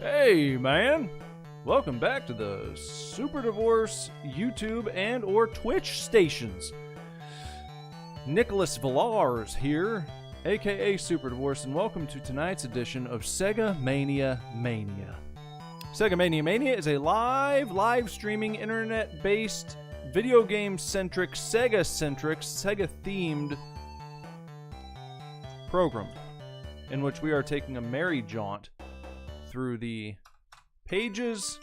Hey, man! Welcome back to the Super Divorce YouTube and or Twitch stations. Nicholas Villars here, aka Super Divorce, and welcome to tonight's edition of Sega Mania. Sega Mania is a live streaming, internet-based, video game-centric, Sega-themed program in which we are taking a merry jaunt through the pages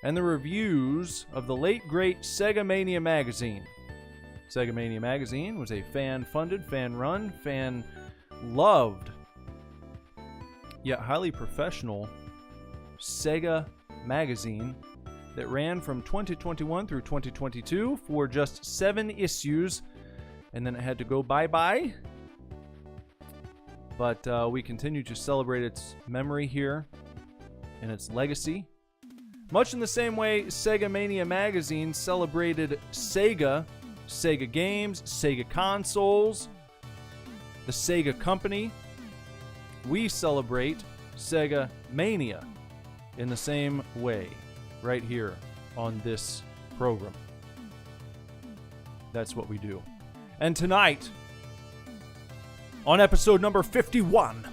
and the reviews of the late great Sega Mania magazine. Sega Mania magazine was a fan-funded, fan-run, fan-loved, yet highly professional Sega magazine that ran from 2021 through 2022 for just 7 issues, and then it had to go bye-bye. But we continue to celebrate its memory here and its legacy. Much in the same way Sega Mania magazine celebrated Sega games, Sega consoles, the Sega company, we celebrate Sega Mania in the same way right here on this program. That's what we do. And tonight, on episode number 51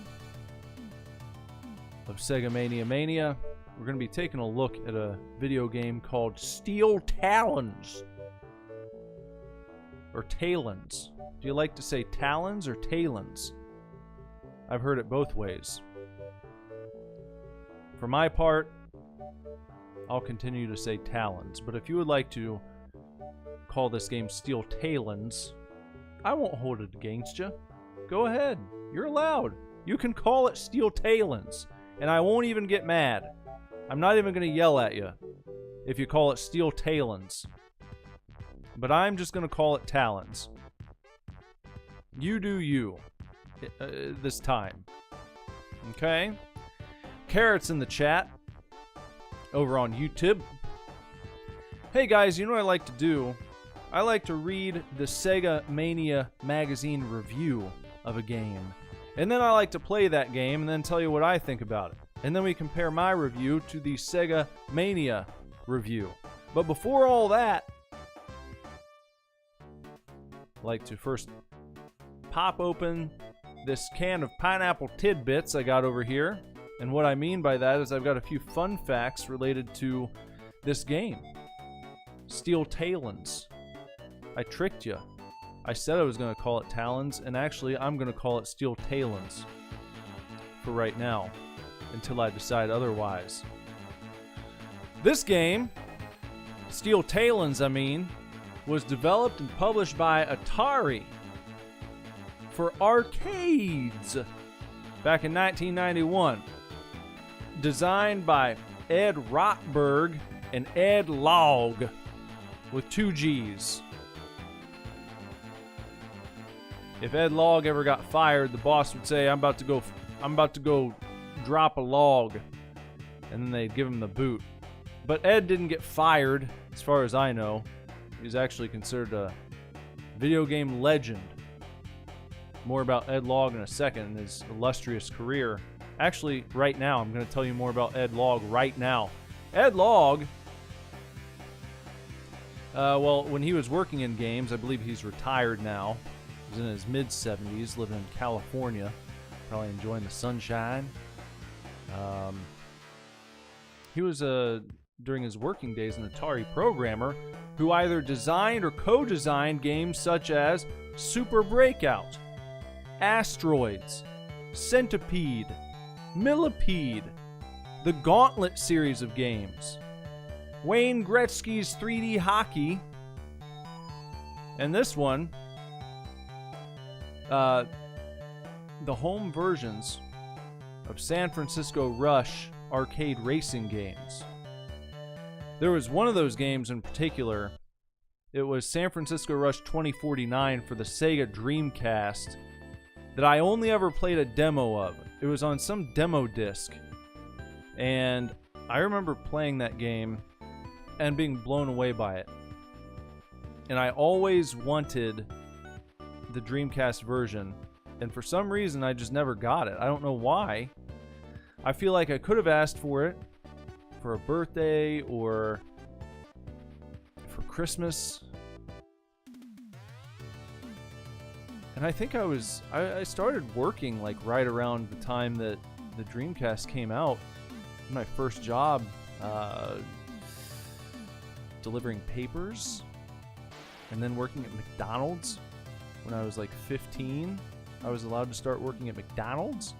of Sega Mania, we're going to be taking a look at a video game called Steel Talons. Or Talons. Do you like to say Talons or Talons? I've heard it both ways. For my part, I'll continue to say Talons. But if you would like to call this game Steel Talons, I won't hold it against you. Go ahead. You're allowed. You can call it Steel Talons. And I won't even get mad. I'm not even going to yell at you if you call it Steel Talons. But I'm just going to call it Talons. You do you. This time. Okay? Carrots in the chat. Over on YouTube. Hey guys, you know what I like to do? I like to read the Sega Mania magazine review of a game. And then I like to play that game and then tell you what I think about it. And then we compare my review to the Sega Mania review. But before all that, I like to first pop open this can of pineapple tidbits I got over here. And what I mean by that is I've got a few fun facts related to this game. Steel Talons. I tricked you. I said I was going to call it Talons, and actually I'm going to call it Steel Talons for right now, until I decide otherwise. This game, Steel Talons was developed and published by Atari for arcades back in 1991. Designed by Ed Rotberg and Ed Log with 2 G's. If Ed Log ever got fired, the boss would say, I'm about to go drop a log, and then they'd give him the boot. But Ed didn't get fired, as far as I know. He's actually considered a video game legend. More about Ed Log in a second and his illustrious career. Actually, right now, I'm going to tell you more about Ed Log right now. Ed Log, well, when he was working in games, I believe he's retired now. He's in his mid-70s, living in California, probably enjoying the sunshine. He was, during his working days, an Atari programmer who either designed or co-designed games such as Super Breakout, Asteroids, Centipede, Millipede, the Gauntlet series of games, Wayne Gretzky's 3D Hockey, and this one, the home versions of San Francisco Rush arcade racing games. There was one of those games in particular. It was San Francisco Rush 2049 for the Sega Dreamcast that I only ever played a demo of. It was on some demo disc. And I remember playing that game and being blown away by it. And I always wanted the Dreamcast version, and for some reason I just never got it. I don't know why. I feel like I could have asked for it for a birthday or for Christmas. And I think I started working like right around the time that the Dreamcast came out. My first job, delivering papers, and then working at McDonald's when I was like 15. I was allowed to start working at McDonald's.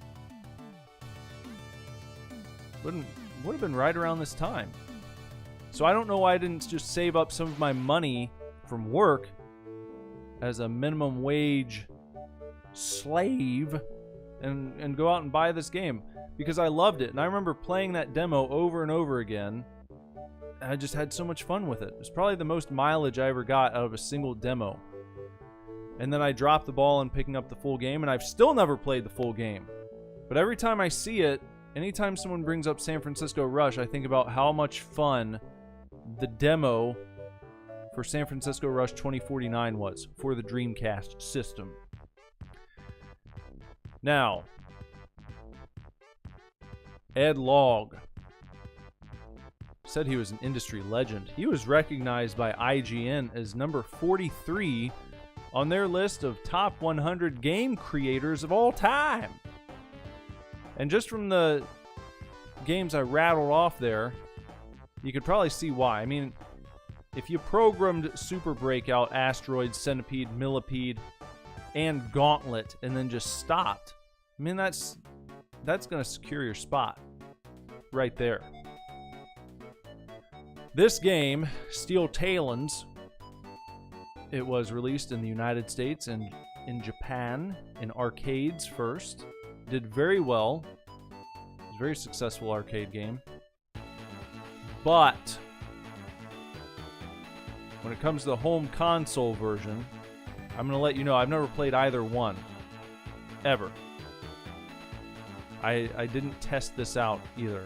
Would have been right around this time. So I don't know why I didn't just save up some of my money from work as a minimum wage slave and go out and buy this game, because I loved it. And I remember playing that demo over and over again. And I just had so much fun with it. It's probably the most mileage I ever got out of a single demo. And then I dropped the ball in picking up the full game, and I've still never played the full game. But every time I see it, anytime someone brings up San Francisco Rush, I think about how much fun the demo for San Francisco Rush 2049 was for the Dreamcast system. Now, Ed Logg said he was an industry legend. He was recognized by IGN as number 43 on their list of top 100 game creators of all time. And just from the games I rattled off there, you could probably see why. I mean, if you programmed Super Breakout, Asteroid, Centipede, Millipede, and Gauntlet, and then just stopped, I mean, that's going to secure your spot right there. This game, Steel Talons, it was released in the United States and in Japan in arcades first. Did very well. It was a very successful arcade game. But when it comes to the home console version, I'm going to let you know I've never played either one. Ever. I didn't test this out either.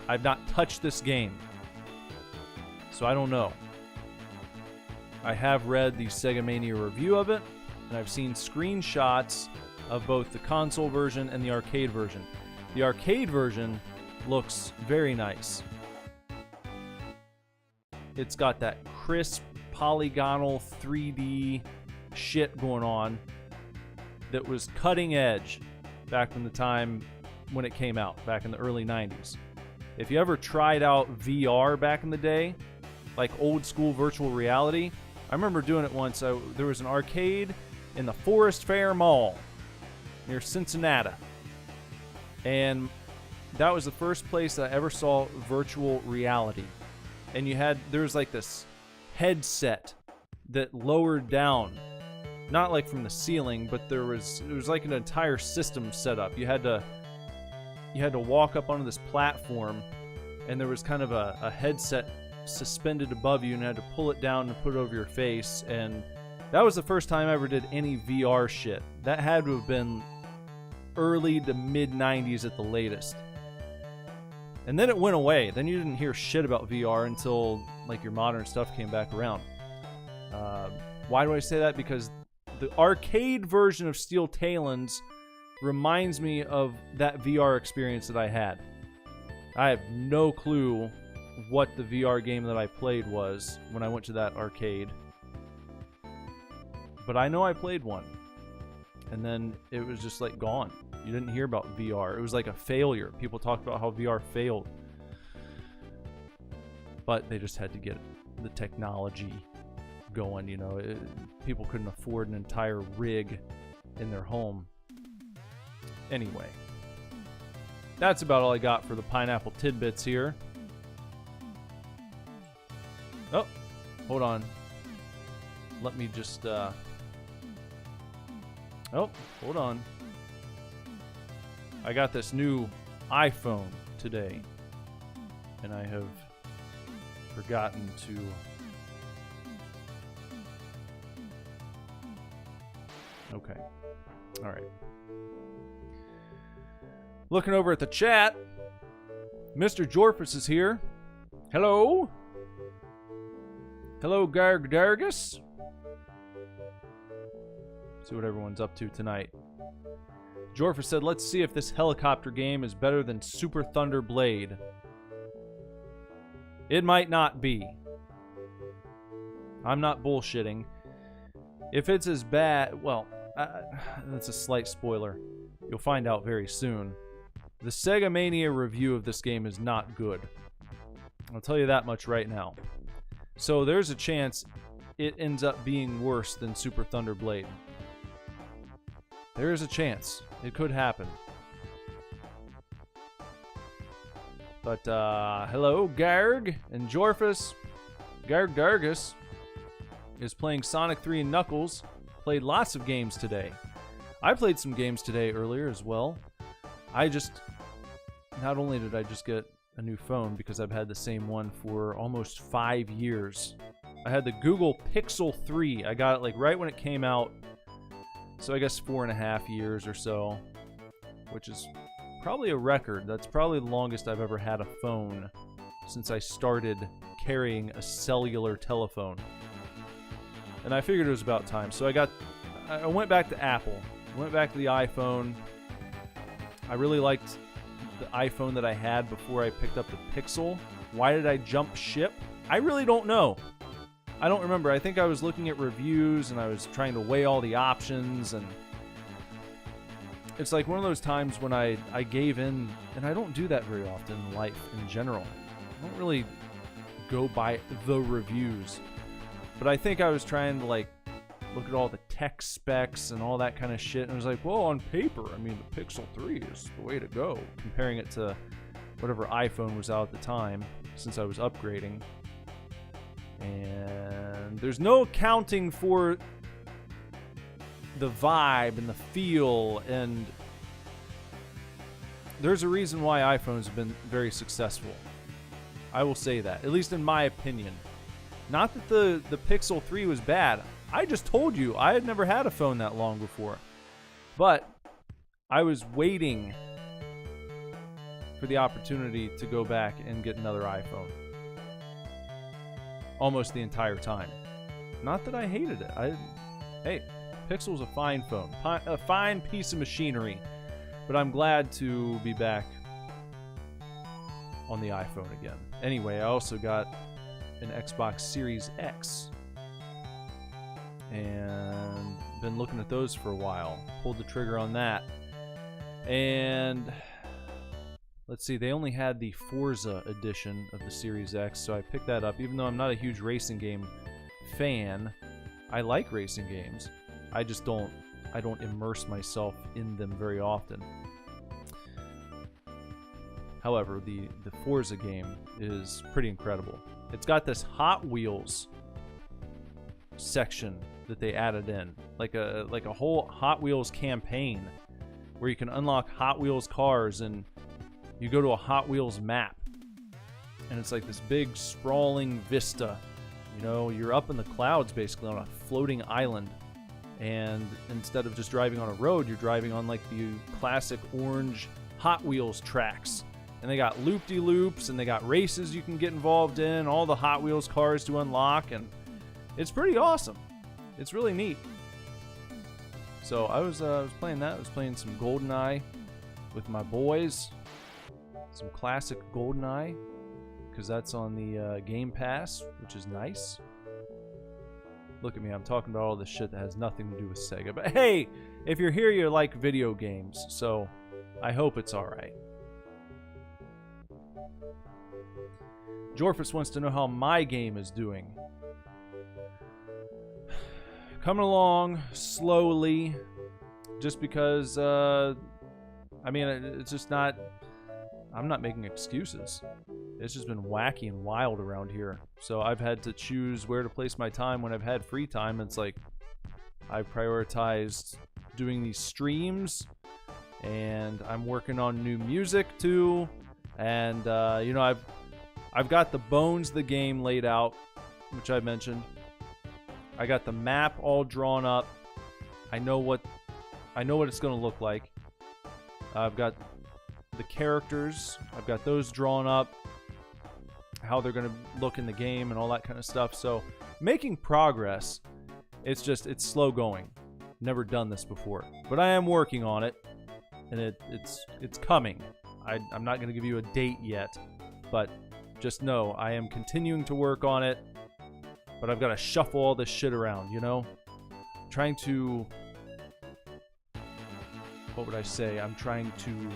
I've not touched this game. So I don't know. I have read the Sega Mania review of it, and I've seen screenshots of both the console version and the arcade version. The arcade version looks very nice. It's got that crisp, polygonal 3D shit going on that was cutting edge back in the time when it came out, back in the early 90s. If you ever tried out VR back in the day, like old school virtual reality, I remember doing it once. There was an arcade in the Forest Fair Mall near Cincinnati. And that was the first place that I ever saw virtual reality. And there was like this headset that lowered down. Not like from the ceiling, but it was like an entire system set up. You had to walk up onto this platform, and there was kind of a headset suspended above you, and had to pull it down and put it over your face. And that was the first time I ever did any VR shit. That had to have been early to mid 90s at the latest. And then it went away. Then you didn't hear shit about VR until like your modern stuff came back around. Why do I say that? Because the arcade version of Steel Talons reminds me of that VR experience that I had. I have no clue what the VR game that I played was when I went to that arcade. But I know I played one. And then it was just like gone. You didn't hear about VR. It was like a failure. People talked about how VR failed. But they just had to get the technology going, you know. People couldn't afford an entire rig in their home. Anyway. That's about all I got for the pineapple tidbits here. Oh, hold on. Let me just, oh, hold on. I got this new iPhone today, and I have forgotten to... Okay. All right. Looking over at the chat, Mr. Jorpus is here. Hello. Hello, Gargus. See what everyone's up to tonight. Jorfa said, let's see if this helicopter game is better than Super Thunder Blade. It might not be. I'm not bullshitting. If it's as bad, well, that's a slight spoiler. You'll find out very soon. The Sega Mania review of this game is not good. I'll tell you that much right now. So there's a chance it ends up being worse than Super Thunder Blade. There is a chance. It could happen. But, hello, Garg and Jorfus. Gargus is playing Sonic 3 and Knuckles. Played lots of games today. I played some games today earlier as well. Not only did I just get a new phone because I've had the same one for almost 5 years. I had the Google Pixel 3. I got it like right when it came out. So I guess 4.5 years or so, which is probably a record. That's probably the longest I've ever had a phone since I started carrying a cellular telephone. And I figured it was about time. So I went back to Apple. Went back to the iPhone. I really liked the iPhone that I had before I picked up the Pixel. Why did I jump ship? I really don't know. I don't remember. I think I was looking at reviews and I was trying to weigh all the options, and it's like one of those times when I gave in, and I don't do that very often in life in general. I don't really go by the reviews. But I think I was trying to like look at all the tech specs and all that kind of shit, and I was like, well, on paper, I mean, the Pixel 3 is the way to go, comparing it to whatever iPhone was out at the time, since I was upgrading. And there's no accounting for the vibe and the feel, and there's a reason why iPhones have been very successful. I will say that, at least in my opinion. Not that the Pixel 3 was bad. I just told you I had never had a phone that long before. But I was waiting for the opportunity to go back and get another iPhone. Almost the entire time. Not that I hated it. Hey, Pixel's a fine phone. A fine piece of machinery. But I'm glad to be back on the iPhone again. Anyway, I also got an Xbox Series X. And been looking at those for a while. Pulled the trigger on that. And let's see, they only had the Forza edition of the Series X, so I picked that up. Even though I'm not a huge racing game fan, I like racing games. I just don't immerse myself in them very often. However, the Forza game is pretty incredible. It's got this Hot Wheels section that they added in, like a whole Hot Wheels campaign where you can unlock Hot Wheels cars, and you go to a Hot Wheels map, and it's like this big sprawling vista. You know, you're up in the clouds basically on a floating island, and instead of just driving on a road, you're driving on like the classic orange Hot Wheels tracks. And they got loop-de-loops, and they got races you can get involved in, all the Hot Wheels cars to unlock, and it's pretty awesome. It's really neat. So I was playing that. I was playing some GoldenEye with my boys. Some classic GoldenEye, because that's on the Game Pass, which is nice. Look at me, I'm talking about all this shit that has nothing to do with Sega. But hey, if you're here, you like video games, so I hope it's alright. Jorfus wants to know how my game is doing. Coming along slowly, just because, I mean, it's just not, I'm not making excuses. It's just been wacky and wild around here. So I've had to choose where to place my time when I've had free time. It's like, I've prioritized doing these streams, and I'm working on new music too, and, you know, I've got the bones of the game laid out, which I mentioned. I got the map all drawn up. I know what it's going to look like. I've got the characters. I've got those drawn up. How they're going to look in the game and all that kind of stuff. So, making progress. It's slow going. Never done this before. But I am working on it. and it's coming. I'm not going to give you a date yet, but just know I am continuing to work on it, but I've got to shuffle all this shit around, you know? Trying to... What would I say? I'm trying to...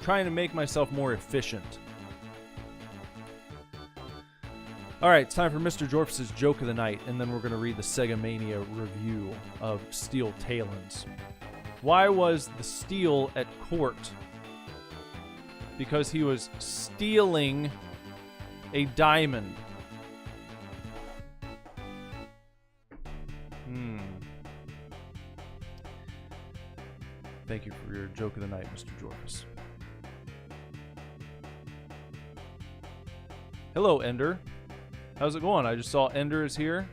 Trying to make myself more efficient. Alright, it's time for Mr. Jorph's Joke of the Night, and then we're going to read the Sega Mania review of Steel Talons. Why was the steel at court? Because he was stealing a diamond. Thank you for your Joke of the Night, Mr. Jorph's. Hello, Ender. How's it going? I just saw Ender is here.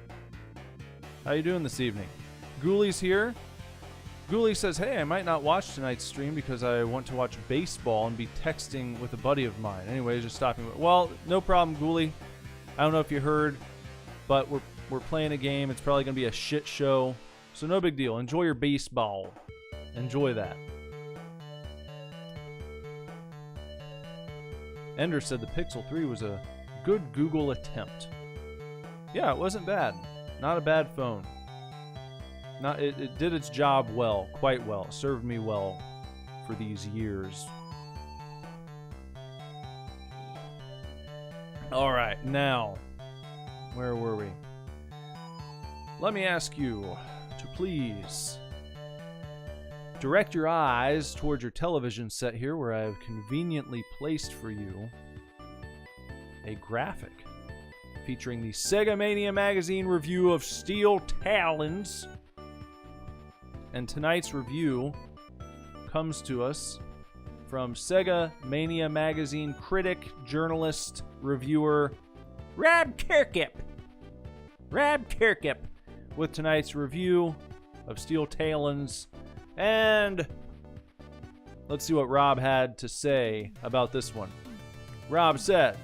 How you doing this evening? Ghouly's here. Ghouly says, hey, I might not watch tonight's stream because I want to watch baseball and be texting with a buddy of mine. Anyways, just stopping. Well, no problem, Ghouly. I don't know if you heard, but we're playing a game. It's probably going to be a shit show, so no big deal. Enjoy your baseball. Enjoy that. Ender said the Pixel 3 was a good Google attempt. Yeah, it wasn't bad. Not a bad phone. It did its job well, quite well. It served me well for these years. Alright, now, where were we? Let me ask you to please direct your eyes towards your television set here, where I have conveniently placed for you a graphic featuring the Sega Mania magazine review of Steel Talons. And tonight's review comes to us from Sega Mania magazine critic, journalist, reviewer, Rob Kirkup. Rob Kirkup with tonight's review of Steel Talons. And let's see what Rob had to say about this one. Rob said,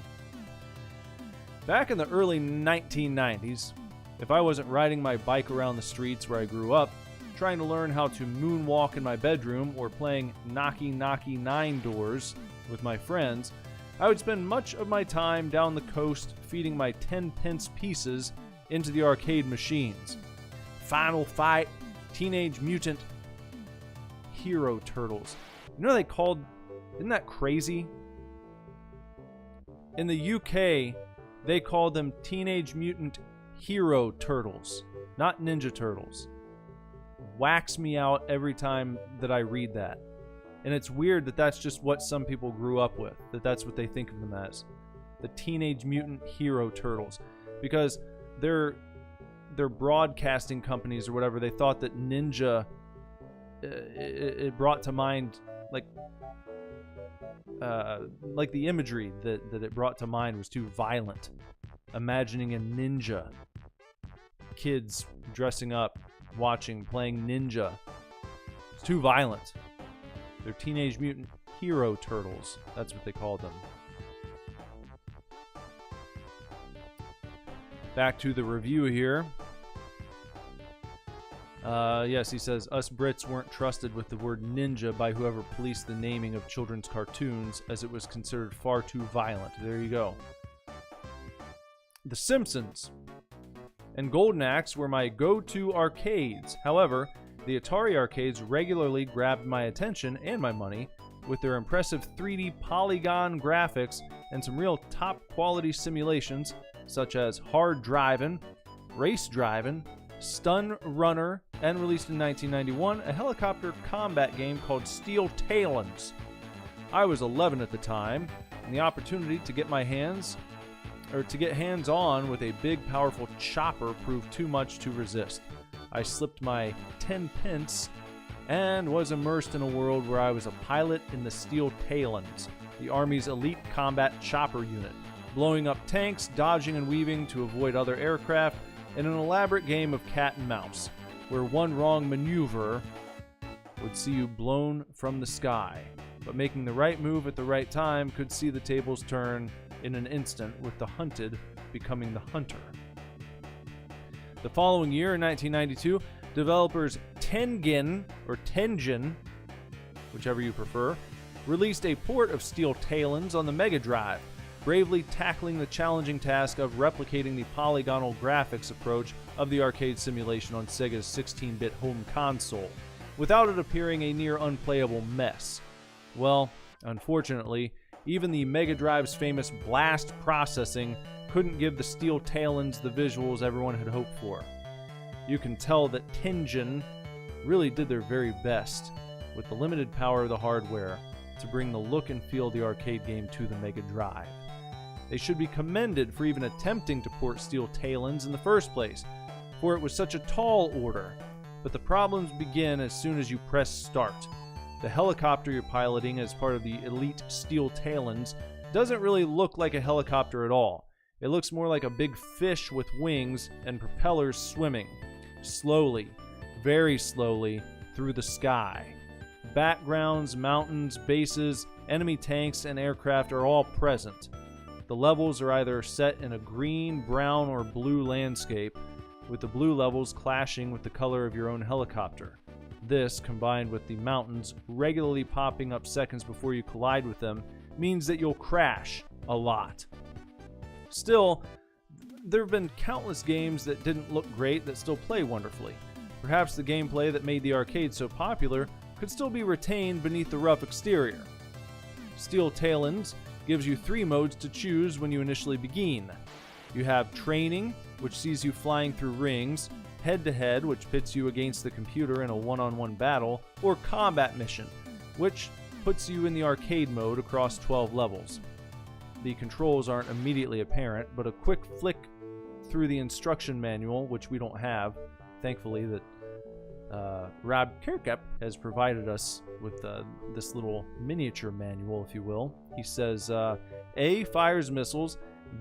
back in the early 1990s, if I wasn't riding my bike around the streets where I grew up, trying to learn how to moonwalk in my bedroom or playing Knocky Knocky Nine Doors with my friends, I would spend much of my time down the coast feeding my 10-pence pieces into the arcade machines. Final Fight, Teenage Mutant Hero Turtles. You know they called... Isn't that crazy? In the UK, they called them Teenage Mutant Hero Turtles, not Ninja Turtles. Whacks me out every time that I read that. And it's weird that that's just what some people grew up with, that that's what they think of them as. The Teenage Mutant Hero Turtles. Because they're broadcasting companies or whatever, they thought that Ninja... it brought to mind like the imagery that it brought to mind was too violent. Imagining a ninja, kids dressing up, watching, playing ninja, it's too violent. They're Teenage Mutant Hero Turtles. That's what they called them. Back to the review here. Yes, he says, us Brits weren't trusted with the word ninja by whoever policed the naming of children's cartoons, as it was considered far too violent. There you go. The Simpsons and Golden Axe were my go-to arcades. However, the Atari arcades regularly grabbed my attention and my money with their impressive 3D polygon graphics and some real top-quality simulations, such as Hard Drivin', Race Drivin', Stun Runner, and released in 1991, a helicopter combat game called Steel Talons. I was 11 at the time, and the opportunity to get hands-on with a big, powerful chopper proved too much to resist. I slipped my 10 pence and was immersed in a world where I was a pilot in the Steel Talons, the Army's elite combat chopper unit, blowing up tanks, dodging and weaving to avoid other aircraft, in an elaborate game of cat and mouse, where one wrong maneuver would see you blown from the sky, but making the right move at the right time could see the tables turn in an instant, with the hunted becoming the hunter. The following year, in 1992, developers Tengen, whichever you prefer, released a port of Steel Talons on the Mega Drive, bravely tackling the challenging task of replicating the polygonal graphics approach of the arcade simulation on Sega's 16-bit home console, without it appearing a near unplayable mess. Well, unfortunately, even the Mega Drive's famous blast processing couldn't give the Steel Talons the visuals everyone had hoped for. You can tell that Tengen really did their very best, with the limited power of the hardware, to bring the look and feel of the arcade game to the Mega Drive. They should be commended for even attempting to port Steel Talons in the first place, for it was such a tall order. But the problems begin as soon as you press start. The helicopter you're piloting as part of the Elite Steel Talons doesn't really look like a helicopter at all. It looks more like a big fish with wings and propellers swimming, slowly, very slowly, through the sky. Backgrounds, mountains, bases, enemy tanks, and aircraft are all present. The levels are either set in a green, brown, or blue landscape, with the blue levels clashing with the color of your own helicopter. This, combined with the mountains regularly popping up seconds before you collide with them, means that you'll crash a lot. Still, there have been countless games that didn't look great that still play wonderfully. Perhaps the gameplay that made the arcade so popular could still be retained beneath the rough exterior. Steel Talons gives you 3 modes to choose when you initially begin. You have Training, which sees you flying through rings, Head-to-Head, which pits you against the computer in a one-on-one battle, or Combat Mission, which puts you in the arcade mode across 12 levels. The controls aren't immediately apparent, but a quick flick through the instruction manual, which we don't have, thankfully, that Rob Kirkup has provided us with this little miniature manual, if you will. He says, A, fires missiles,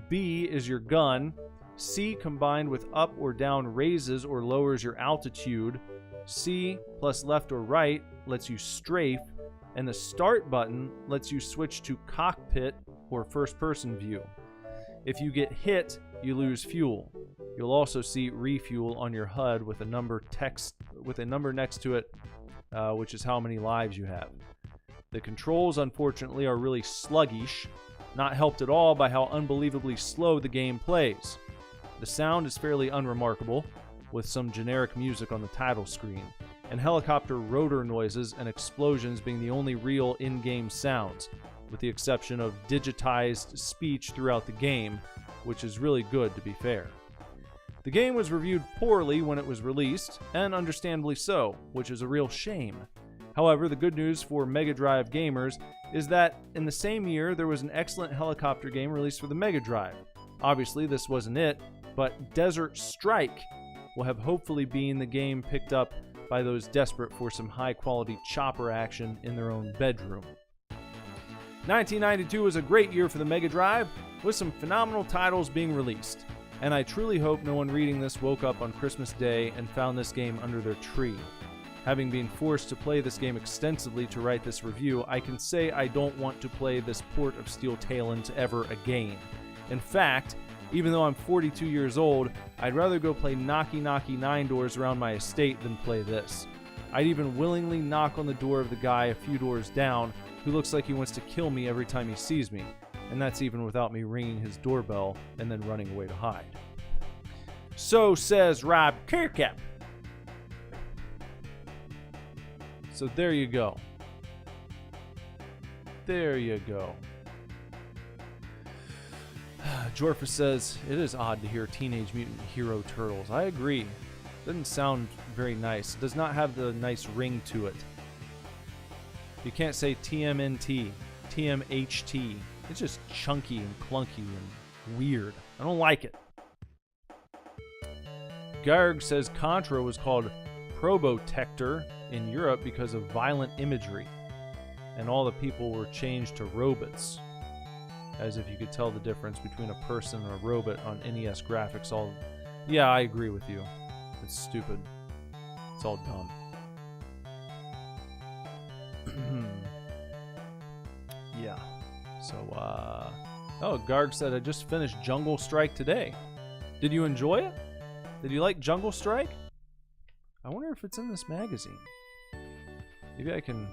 B is your gun, C, combined with up or down, raises or lowers your altitude, C plus left or right lets you strafe, and the start button lets you switch to cockpit or first-person view. If you get hit, you lose fuel. You'll also see refuel on your HUD with a number next to it, which is how many lives you have. The controls, unfortunately, are really sluggish, not helped at all by how unbelievably slow the game plays. The sound is fairly unremarkable, with some generic music on the title screen, and helicopter rotor noises and explosions being the only real in-game sounds, with the exception of digitized speech throughout the game, which is really good, to be fair. The game was reviewed poorly when it was released, and understandably so, which is a real shame. However, the good news for Mega Drive gamers is that in the same year there was an excellent helicopter game released for the Mega Drive. Obviously, this wasn't it, but Desert Strike will have hopefully been the game picked up by those desperate for some high-quality chopper action in their own bedroom. 1992 was a great year for the Mega Drive, with some phenomenal titles being released. And I truly hope no one reading this woke up on Christmas Day and found this game under their tree. Having been forced to play this game extensively to write this review, I can say I don't want to play this port of Steel Talons ever again. In fact, even though I'm 42 years old, I'd rather go play Knocky Knocky 9 doors around my estate than play this. I'd even willingly knock on the door of the guy a few doors down who looks like he wants to kill me every time he sees me. And that's even without me ringing his doorbell and then running away to hide. So says Rob Kirkup. So there you go. There you go. Jorfa says, it is odd to hear Teenage Mutant Hero Turtles. I agree. Doesn't sound very nice. It does not have the nice ring to it. You can't say TMNT, TMHT. It's just chunky and clunky and weird. I don't like it. Garg says Contra was called Probotector in Europe because of violent imagery, and all the people were changed to robots. As if you could tell the difference between a person and a robot on NES graphics. Yeah, I agree with you. It's stupid. It's all dumb. Yeah. So, oh, Garg said, I just finished Jungle Strike today. Did you enjoy it? Did you like Jungle Strike? I wonder if it's in this magazine. Maybe I can...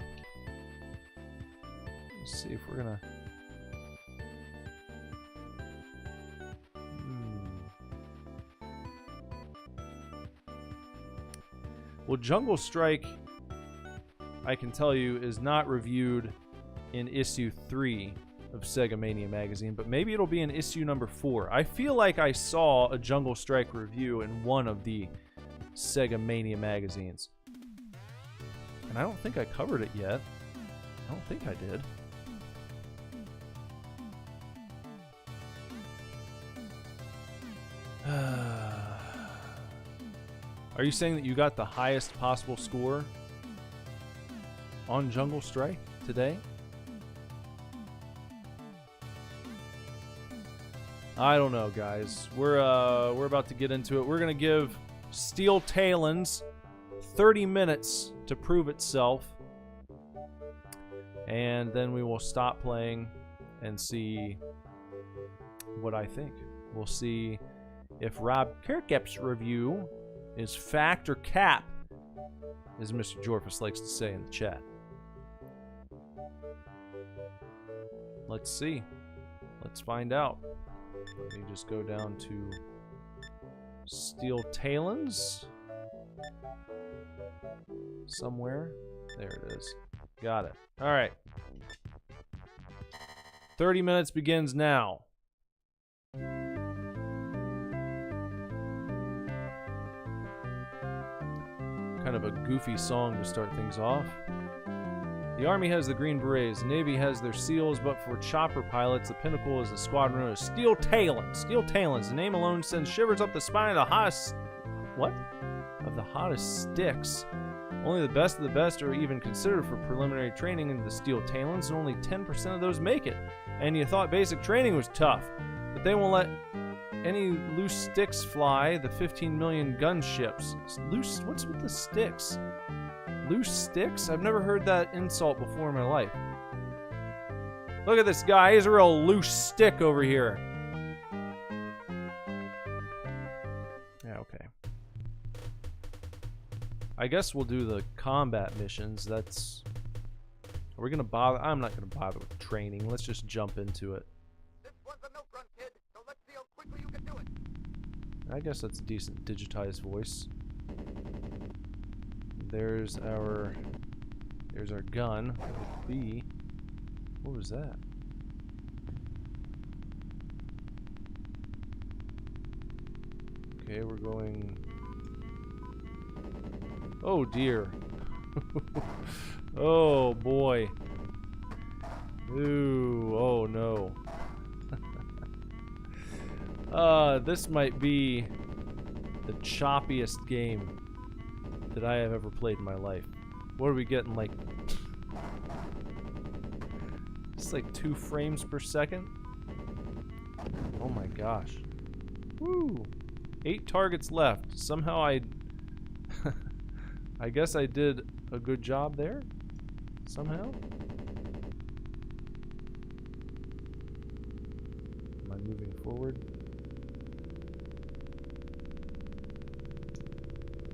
Let's see if we're gonna... Well, Jungle Strike, I can tell you, is not reviewed in issue 3 of Sega Mania magazine, but maybe it'll be in issue number 4. I feel like I saw a Jungle Strike review in one of the Sega Mania magazines. And I don't think I covered it yet. I don't think I did. Are you saying that you got the highest possible score on Jungle Strike today? I don't know, guys. We're about to get into it. We're gonna give Steel Talons 30 minutes to prove itself, and then we will stop playing and see what I think. We'll see if Rob Kirkup's review is fact or cap, as Mr. Jorphus likes to say in the chat. Let's see. Let's find out. Let me just go down to Steel Talons. Somewhere. There it is. Got it. Alright. 30 minutes begins now. Kind of a goofy song to start things off. The Army has the Green Berets, the Navy has their SEALs, but for chopper pilots, the pinnacle is the squadron known as Steel Talons. Steel Talons, the name alone sends shivers up the spine of the hottest... What? Of the hottest sticks. Only the best of the best are even considered for preliminary training into the Steel Talons, and only 10% of those make it. And you thought basic training was tough, but they won't let any loose sticks fly the 15 million gunships. Loose? What's with the sticks? Loose sticks? I've never heard that insult before in my life. Look at this guy. He's a real loose stick over here. Yeah, okay. I guess we'll do the combat missions. That's... Are we gonna bother? I'm not gonna bother with training. Let's just jump into it. I guess that's a decent digitized voice. There's our gun. B. What was that? Okay, we're going. Oh dear. Oh boy. Ooh, oh no. This might be the choppiest game that I have ever played in my life. What are we getting, like... It's like 2 frames per second? Oh my gosh. Woo! 8 targets left. Somehow I guess I did a good job there? Somehow? Am I moving forward?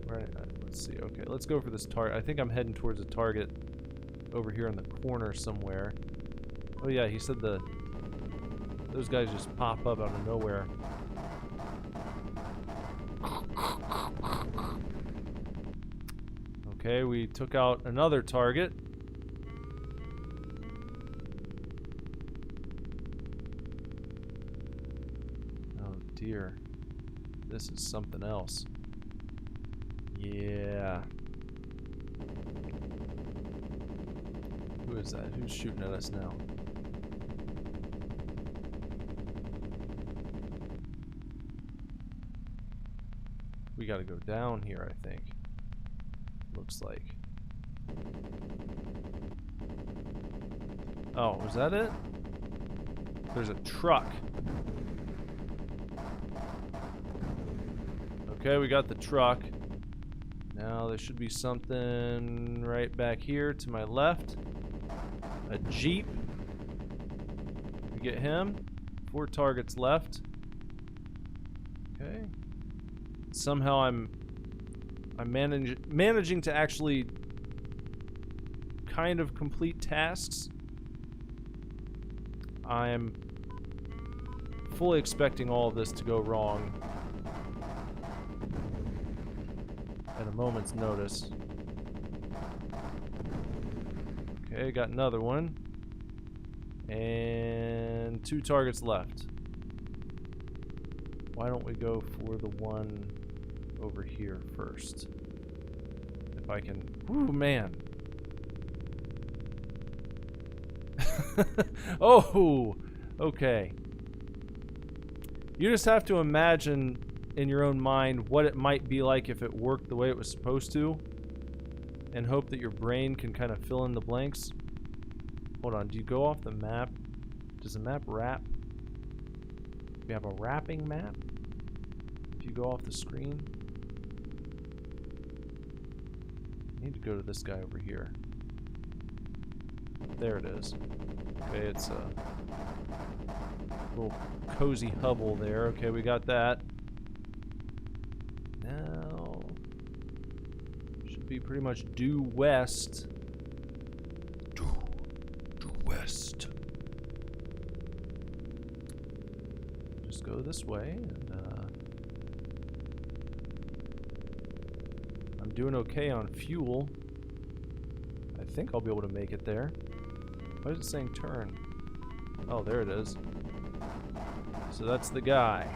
Right, let's see. Okay, let's go for this target. I think I'm heading towards a target over here in the corner somewhere. Oh yeah, he said those guys just pop up out of nowhere. Okay, we took out another target. Oh dear. This is something else. Yeah. Who is that? Who's shooting at us now? We gotta go down here, I think. Looks like. Oh, was that it? There's a truck. Okay, we got the truck. Now there should be something right back here to my left. A Jeep. We get him. 4 targets left. Okay. somehow I'm managing to actually kind of complete tasks. I'm fully expecting all of this to go wrong at a moment's notice. Okay, got another one. And 2 targets left. Why don't we go for the one over here first? If I can... Whew, man. Oh! Okay. You just have to imagine in your own mind what it might be like if it worked the way it was supposed to, and hope that your brain can kind of fill in the blanks. Hold on, do you go off the map? Does the map wrap? Do we have a wrapping map? If you go off the screen? I need to go to this guy over here. There it is. Okay, it's a little cozy hovel there. Okay, we got that. Now, should be pretty much due west. Due west. Just go this way, and I'm doing okay on fuel. I think I'll be able to make it there. Why is it saying turn? Oh, there it is. So that's the guy.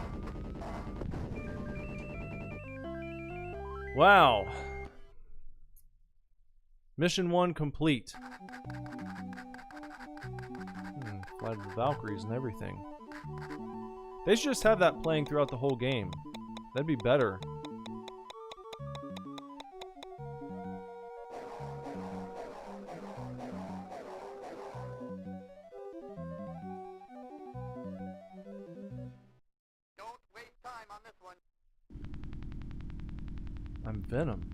Wow. Mission 1 complete. Fly to the Valkyries and everything. They should just have that playing throughout the whole game. That'd be better. I'm Venom.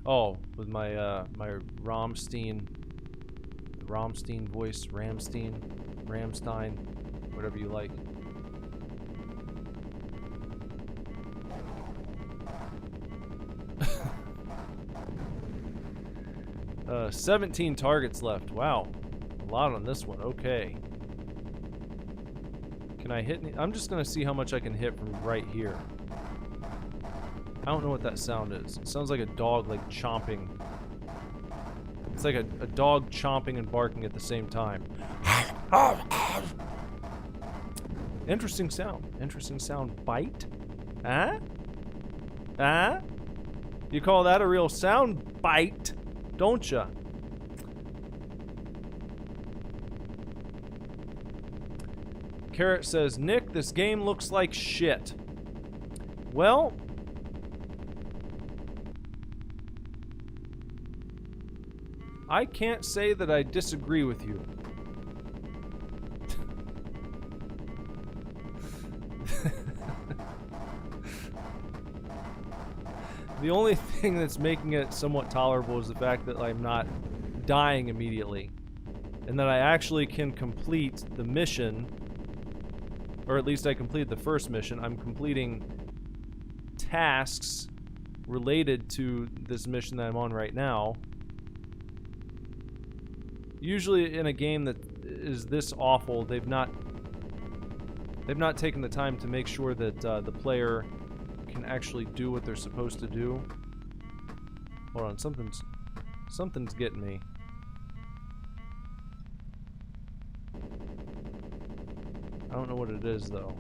Oh, with my my Rammstein voice, Ramstein, whatever you like. 17 targets left. Wow, a lot on this one. Okay. Can I hit? I'm just gonna see how much I can hit from right here. I don't know what that sound is. It sounds like a dog, like, chomping. It's like a dog chomping and barking at the same time. Interesting sound. Interesting sound. Bite? Huh? Huh? You call that a real sound bite, don't ya? Carrot says, Nick, this game looks like shit. Well... I can't say that I disagree with you. The only thing that's making it somewhat tolerable is the fact that I'm not dying immediately. And that I actually can complete the mission, or at least I completed the first mission. I'm completing tasks related to this mission that I'm on right now. Usually in a game that is this awful, they've not taken the time to make sure that the player can actually do what they're supposed to do. Hold on, something's getting me. I don't know what it is though.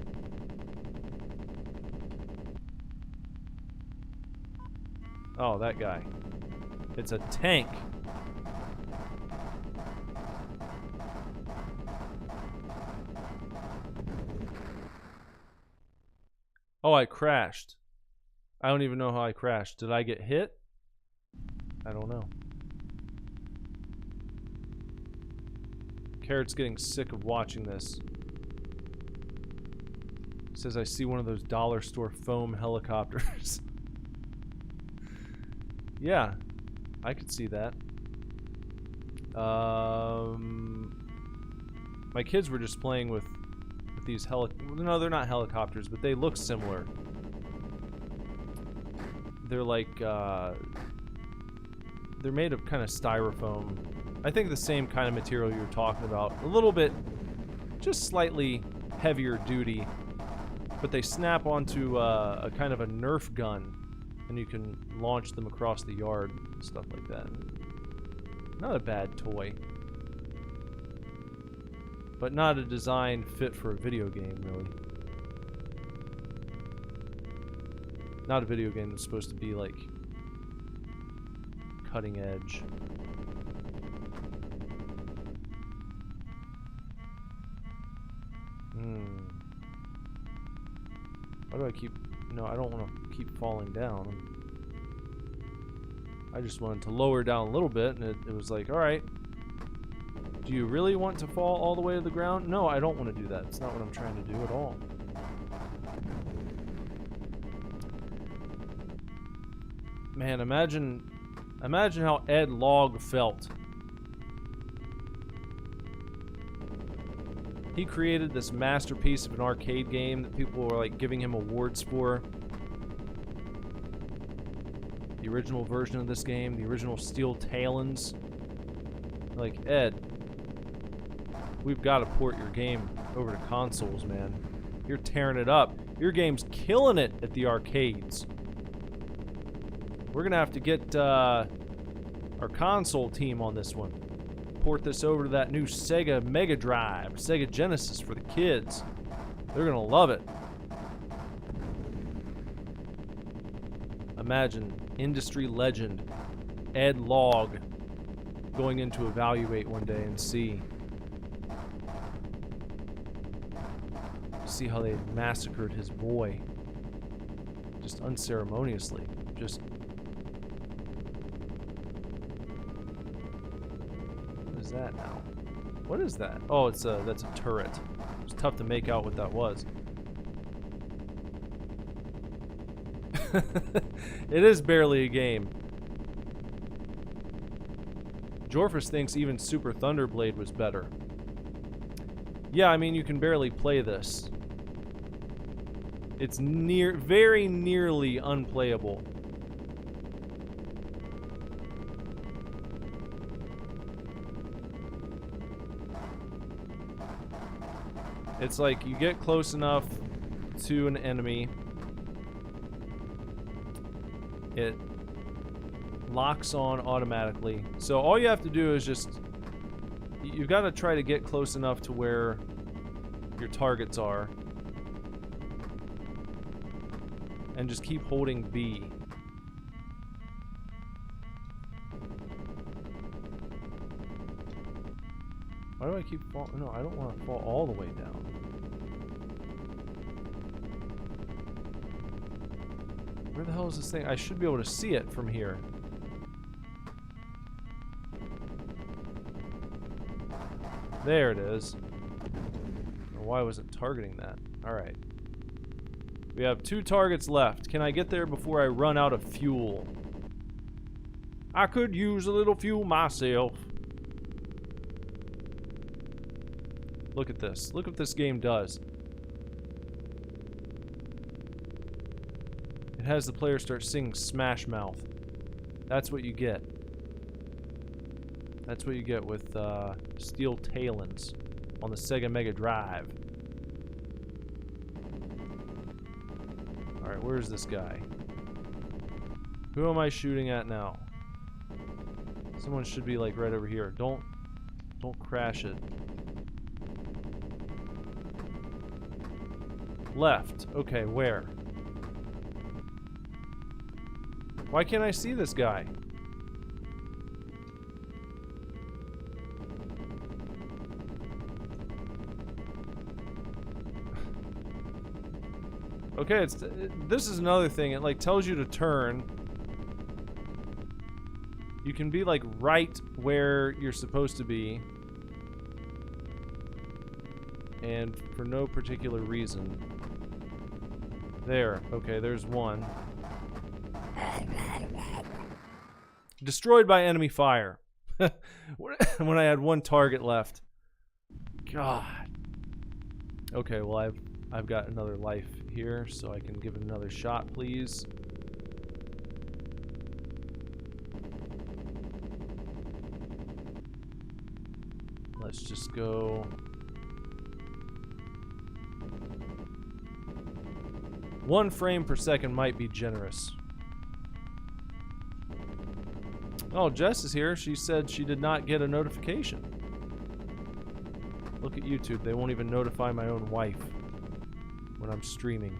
Oh, that guy. It's a tank. Oh, I crashed. I don't even know how I crashed. Did I get hit? I don't know. Carrot's getting sick of watching this. Says I see one of those dollar store foam helicopters. Yeah, I could see that. My kids were just playing with these no, they're not helicopters, but they look similar. They're like, they're made of kind of styrofoam. I think the same kind of material you're talking about. A little bit, just slightly heavier duty. But they snap onto a kind of a Nerf gun. And you can launch them across the yard and stuff like that. Not a bad toy. But not a design fit for a video game, really. Not a video game that's supposed to be, like, cutting edge. Why do I keep... No, I don't want to keep falling down. I just wanted to lower down a little bit, and it was like, alright. Do you really want to fall all the way to the ground? No, I don't want to do that. It's not what I'm trying to do at all. Man, imagine how Ed Logg felt. He created this masterpiece of an arcade game that people were like giving him awards for. The original version of this game, the original Steel Talons. Like, Ed, we've got to port your game over to consoles, man. You're tearing it up. Your game's killing it at the arcades. We're gonna have to get our console team on this one. Port this over to that new Sega Mega Drive, Sega Genesis for the kids. They're gonna love it. Imagine industry legend Ed Logg going in to evaluate one day and see how they massacred his boy. Just unceremoniously. Just... What is that now? What is that? Oh, that's a turret. It's tough to make out what that was. It is barely a game. Jorphus thinks even Super Thunderblade was better. Yeah, I mean, you can barely play this. It's very nearly unplayable. It's like you get close enough to an enemy, it locks on automatically. So all you have to do is just, you've got to try to get close enough to where your targets are. And just keep holding B. Why do I keep falling? No, I don't want to fall all the way down. Where the hell is this thing? I should be able to see it from here. There it is. Why was it targeting that? Alright. We have 2 targets left. Can I get there before I run out of fuel? I could use a little fuel myself. Look at this. Look what this game does. It has the player start singing Smash Mouth. That's what you get. That's what you get with Steel Talons on the Sega Mega Drive. Alright, where's this guy? Who am I shooting at now? Someone should be like right over here. Don't crash it. Left. Okay, where? Why can't I see this guy? Okay, this is another thing. It like tells you to turn. You can be like right where you're supposed to be. And for no particular reason. There. Okay, there's one. Destroyed by enemy fire. When I had 1 target left. God. Okay, well I've got another life here, so I can give it another shot, please. Let's just go. One frame per second might be generous. Oh, Jess is here. She said she did not get a notification. Look at YouTube. They won't even notify my own wife when I'm streaming.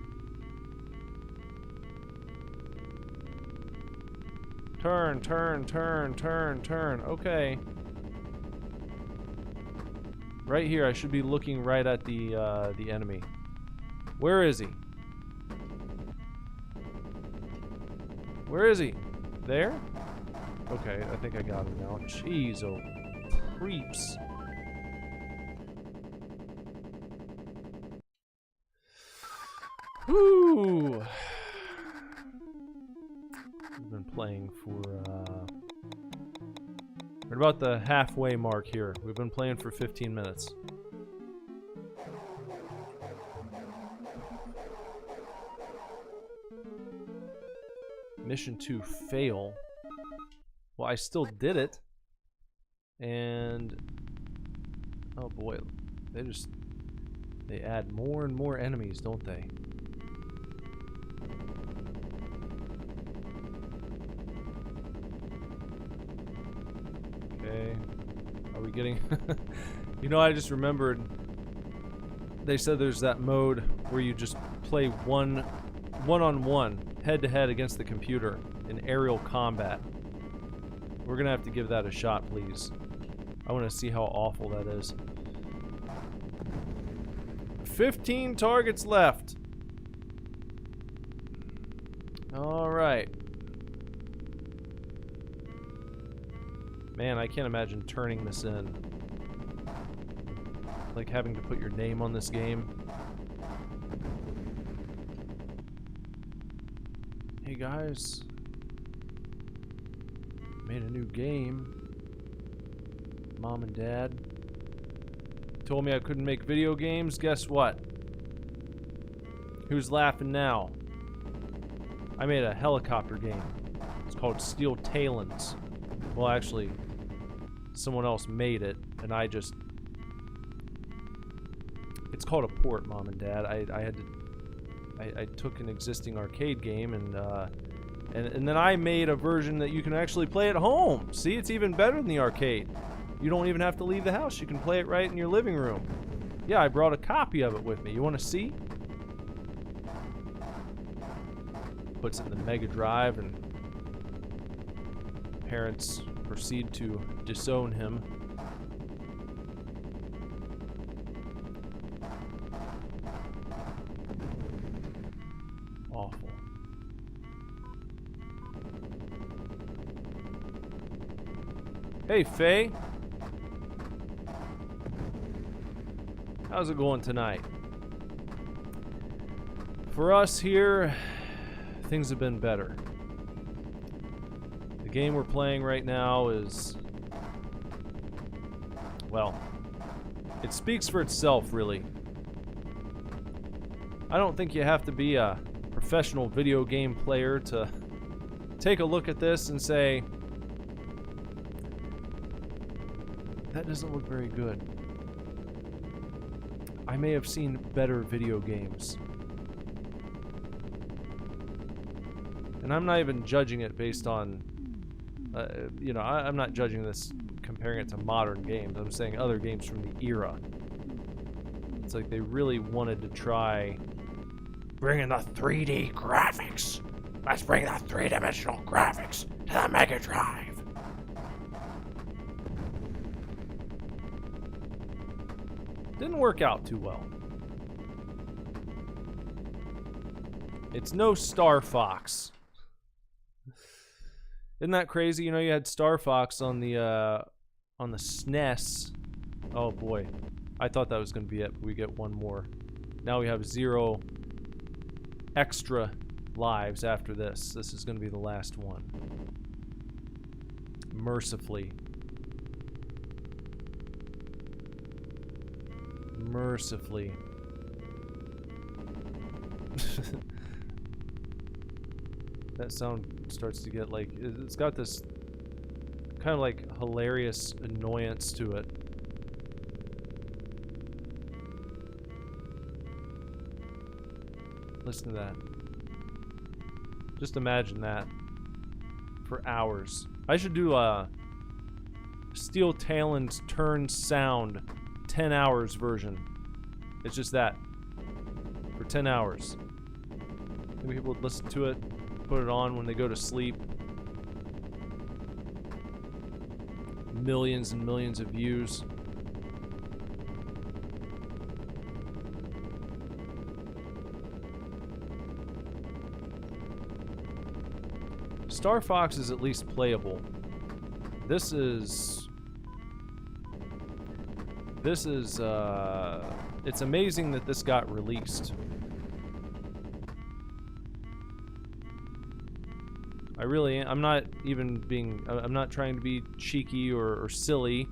Turn, turn, turn, turn, turn. Okay. Right here. I should be looking right at the enemy. Where is he? Where is he? There? Okay, I think I got him now. Jeez, oh, creeps. Whoo! We've been playing for, we're about the halfway mark here. We've been playing for 15 minutes. Mission 2 fail. Well, I still did it. And oh boy, they add more and more enemies, don't they? Okay. Are we getting You know, I just remembered they said there's that mode where you just play one-on-one, head-to-head against the computer in aerial combat. We're gonna have to give that a shot, please. I want to see how awful that is. 15 targets left. Alright. Man, I can't imagine turning this in. Like having to put your name on this game. Hey guys. Made a new game. Mom and Dad told me I couldn't make video games. Guess what? Who's laughing now? I made a helicopter game. It's called Steel Talons. Well, actually, someone else made it, and I just... It's called a port, Mom and Dad. I took an existing arcade game and then I made a version that you can actually play at home. See, it's even better than the arcade. You don't even have to leave the house. You can play it right in your living room. Yeah, I brought a copy of it with me. You want to see? Puts it in the Mega Drive, and parents proceed to disown him. Awful. Hey, Faye. How's it going tonight? For us here, things have been better. The game we're playing right now is... well, it speaks for itself, really. I don't think you have to be a professional video game player to take a look at this and say, that doesn't look very good. I may have seen better video games. And I'm not even judging it based on, you know, I'm not judging this, comparing it to modern games. I'm saying other games from the era. It's like they really wanted to try bringing the 3D graphics. Let's bring the three-dimensional graphics to the Mega Drive. Didn't work out too well. It's no Star Fox. Isn't that crazy? You know, you had Star Fox on the SNES. Oh boy, I thought that was going to be it, but we get one more. Now we have 0 extra lives after this. This is going to be the last one. Mercifully. Mercifully. That sound starts to get like, it's got this kind of like hilarious annoyance to it. Listen to that. Just imagine that. For hours. I should do a Steel Talons turn sound 10 hours version. It's just that. For 10 hours. Maybe people would listen to it, put it on when they go to sleep. Millions and millions of views. Star Fox is at least playable. This is it's amazing that this got released. I'm not trying to be cheeky or silly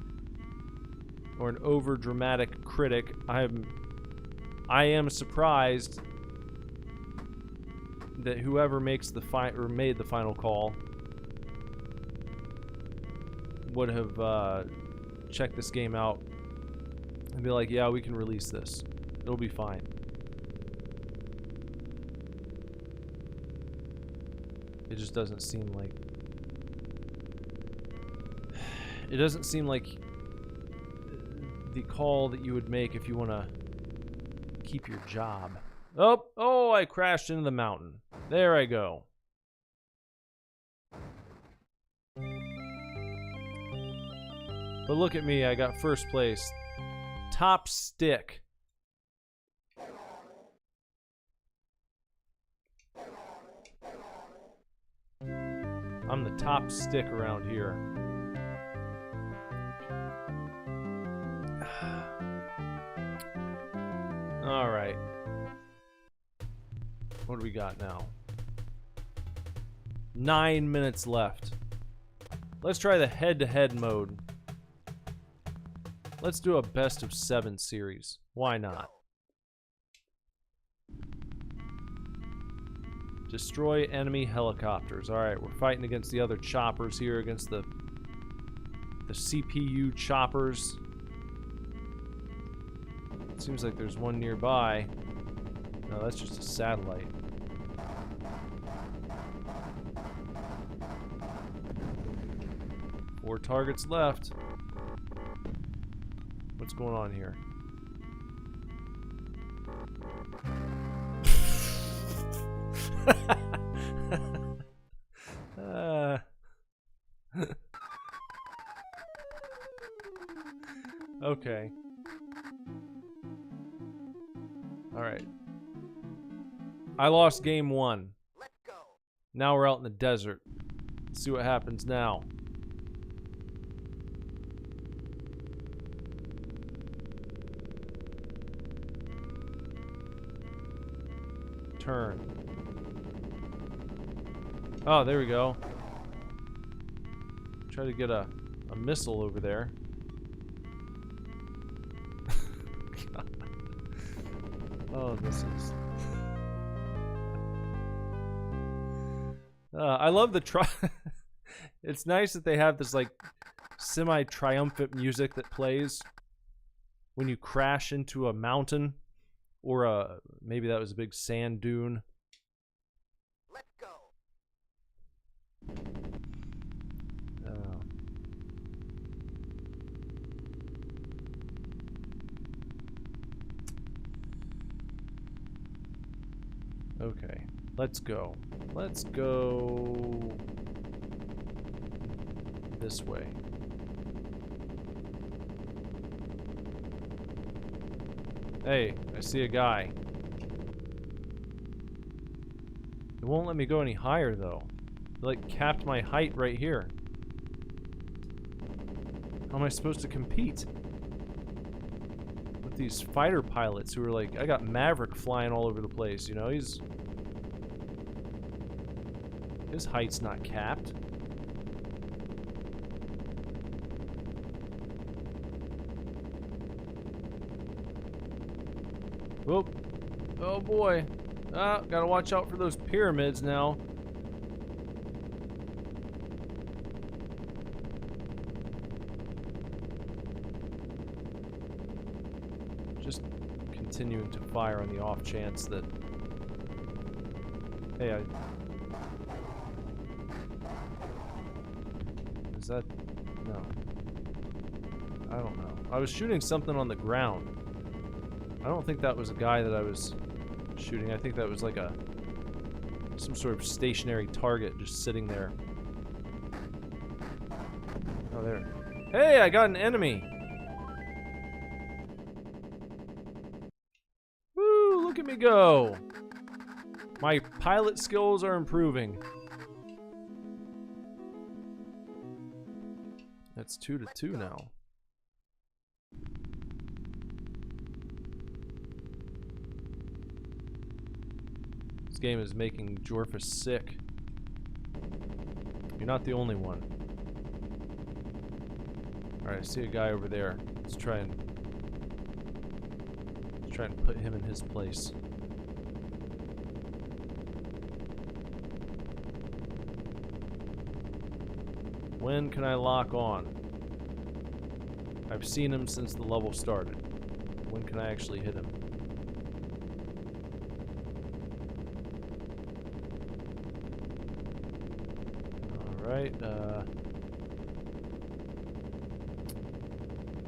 or an over dramatic critic. I am surprised that whoever makes the made the final call would have checked this game out and be like, yeah, we can release this. It'll be fine. It just doesn't seem like... It doesn't seem like the call that you would make if you want to keep your job. Oh, I crashed into the mountain. There I go. But look at me, I got first place. Top stick. I'm the top stick around here. Alright. What do we got now? 9 minutes left. Let's try the head-to-head mode. Let's do a best of 7 series. Why not? Destroy enemy helicopters. Alright, we're fighting against the other choppers here, against the CPU choppers. Seems like there's one nearby. No, that's just a satellite. Four targets left. What's going on here? Okay. Alright. I lost game 1. Let's go. Now we're out in the desert. Let's see what happens now. Turn. Oh, there we go. Try to get a missile over there. Oh, this is... I love the It's nice that they have this, like, semi-triumphant music that plays when you crash into a mountain or maybe that was a big sand dune. Let's go. Okay, let's go. Let's go this way. Hey, I see a guy. It won't let me go any higher though. It like capped my height right here. How am I supposed to compete with these fighter pilots who are like, I got Maverick flying all over the place, you know? His height's not capped. Whoop. Oh boy. Ah, gotta watch out for those pyramids now. Just continuing to fire on the off chance that Hey, is that... No. I don't know. I was shooting something on the ground. I don't think that was a guy that I was shooting. I think that was like some sort of stationary target just sitting there. Oh, there. Hey, I got an enemy! Woo, look at me go! My pilot skills are improving. That's 2-2 now. This game is making Jorphus sick. You're not the only one. Alright, I see a guy over there. Let's try and put him in his place. When can I lock on? I've seen him since the level started. When can I actually hit him? Alright,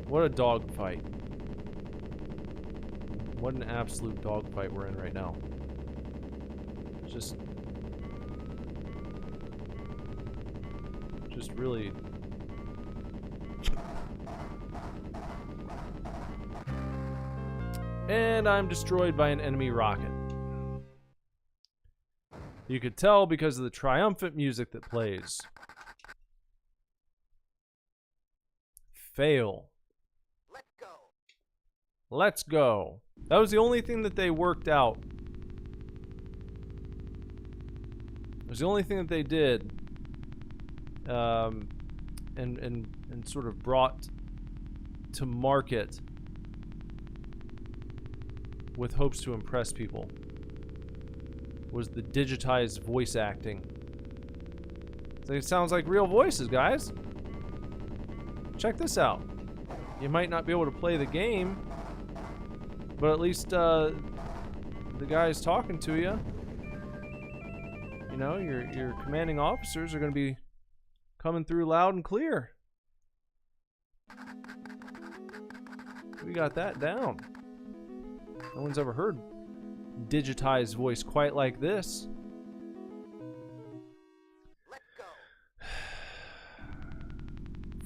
what a dogfight. What an absolute dogfight we're in right now. Just really... And I'm destroyed by an enemy rocket. You could tell because of the triumphant music that plays. Fail. Let's go. Let's go. That was the only thing that they worked out. It was the only thing that they did. And sort of brought to market with hopes to impress people was the digitized voice acting. So it sounds like real voices, guys. Check this out. You might not be able to play the game, but at least the guys talking to you, you know, your commanding officers are going to be coming through loud and clear. We got that down. No one's ever heard digitized voice quite like this. Let's go.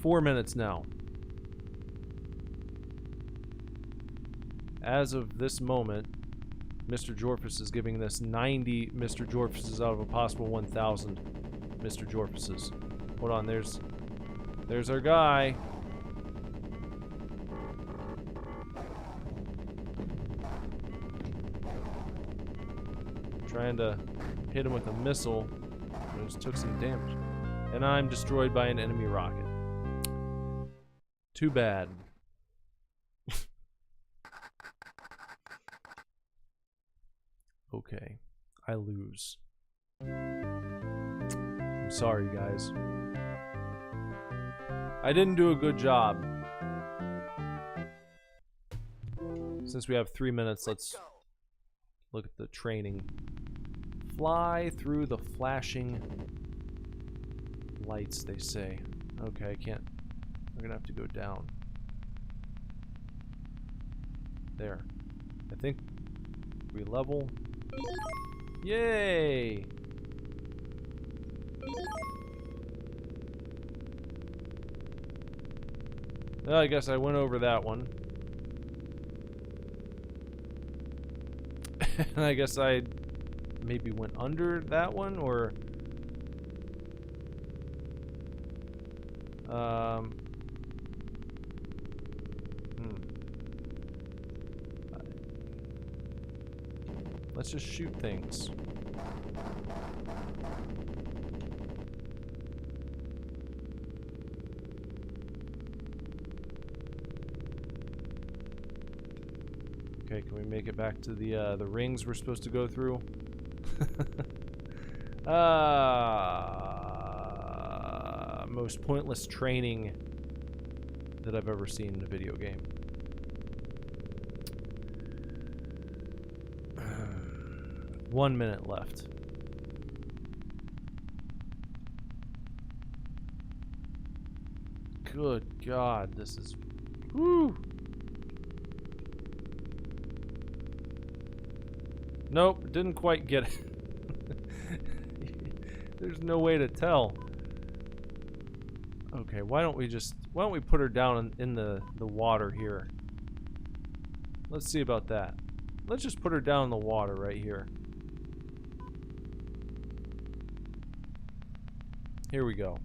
4 minutes now. As of this moment, Mr. Jorphus is giving this 90 Mr. Jorphuses out of a possible 1,000 Mr. Jorphuses. Hold on, there's our guy. Trying to hit him with a missile. I just took some damage. And I'm destroyed by an enemy rocket. Too bad. Okay, I lose. I'm sorry, guys. I didn't do a good job. Since we have 3 minutes, let's look at the training. Fly through the flashing lights, they say. Okay, I can't. We're gonna have to go down. There. I think we level. Yay! Well, I guess I went over that one. And I guess I maybe went under that one, or let's just shoot things. Okay, can we make it back to the rings we're supposed to go through? Most pointless training that I've ever seen in a video game. One minute left. Good God, this is... Woo! Nope, didn't quite get it. There's no way to tell. Okay, why don't we put her down in the water here? Let's see about that. Let's just put her down in the water right here. Here we go.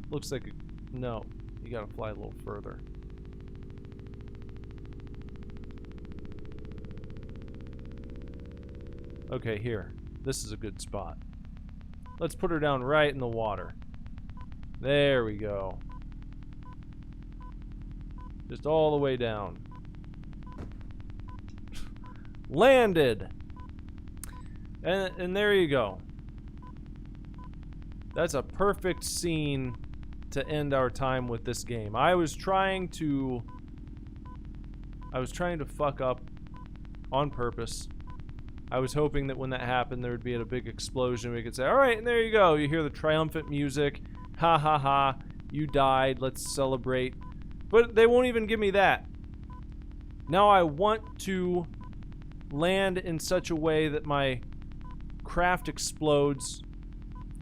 Looks like no, you gotta fly a little further. Okay, here. This is a good spot. Let's put her down right in the water. There we go. Just all the way down. Landed! And there you go. That's a perfect scene to end our time with this game. I was trying to fuck up on purpose. I was hoping that when that happened there would be a big explosion. We could say, alright, and there you go. You hear the triumphant music. Ha ha ha. You died. Let's celebrate. But they won't even give me that. Now I want to land in such a way that my craft explodes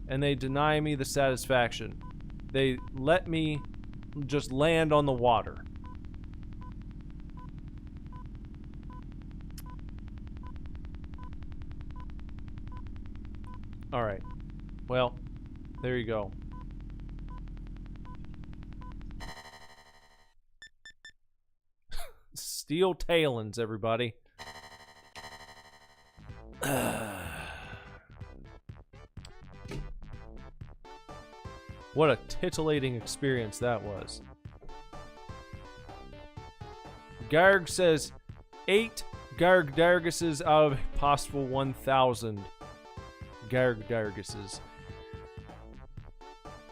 and they deny me the satisfaction. They let me just land on the water. Alright. Well, there you go. Steel Talons, everybody. What a titillating experience that was. Garg says 8 Gargdarguses out of a possible 1,000 Gargdarguses.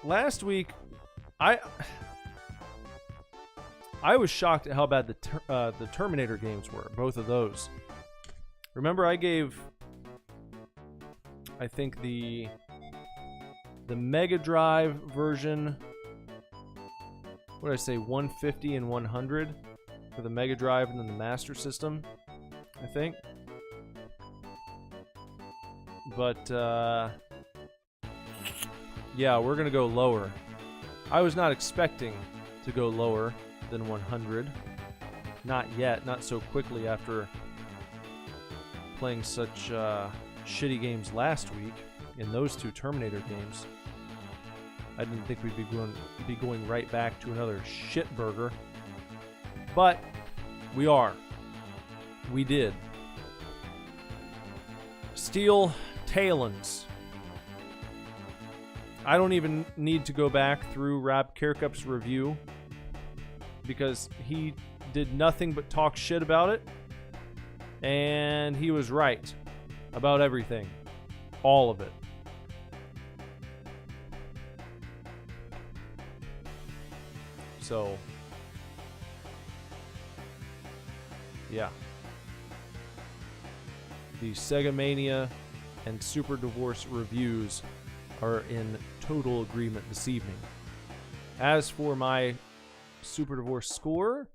Last week, I was shocked at how bad the Terminator games were. Both of those. Remember, I gave, I think the Mega Drive version, what did I say, 150 and 100 for the Mega Drive, and then the Master System, I think. But yeah, we're gonna go lower. I was not expecting to go lower than 100. Not yet, not so quickly after playing such shitty games last week in those 2 Terminator games. I didn't think we'd be going right back to another shit burger. But we are. We did. Steel Talons. I don't even need to go back through Rab Kirkup's review because he did nothing but talk shit about it, and he was right about everything. All of it. So, yeah. The Sega Mania and Super Divorce reviews are in total agreement this evening. As for my Super Divorce score,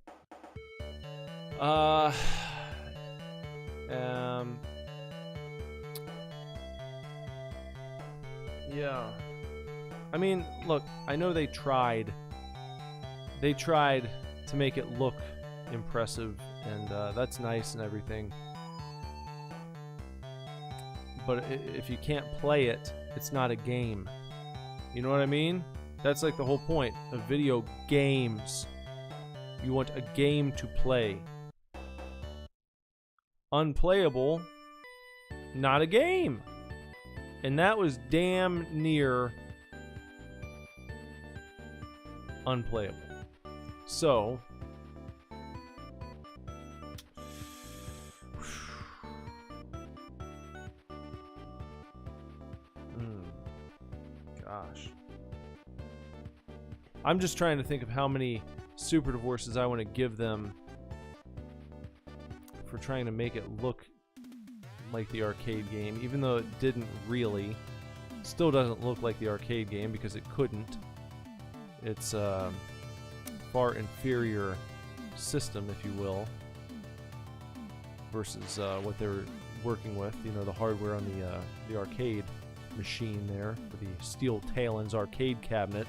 yeah. I mean, look, I know they tried. They tried to make it look impressive, and that's nice and everything. But if you can't play it, it's not a game. You know what I mean? That's like the whole point of video games. You want a game to play. Unplayable, not a game. And that was damn near unplayable. So, gosh. I'm just trying to think of how many Super Divorces I want to give them for trying to make it look like the arcade game, even though it didn't really. Still doesn't look like the arcade game because it couldn't. It's a far inferior system, if you will, versus what they're working with. You know, the hardware on the arcade machine there, with the steel Talons arcade cabinet.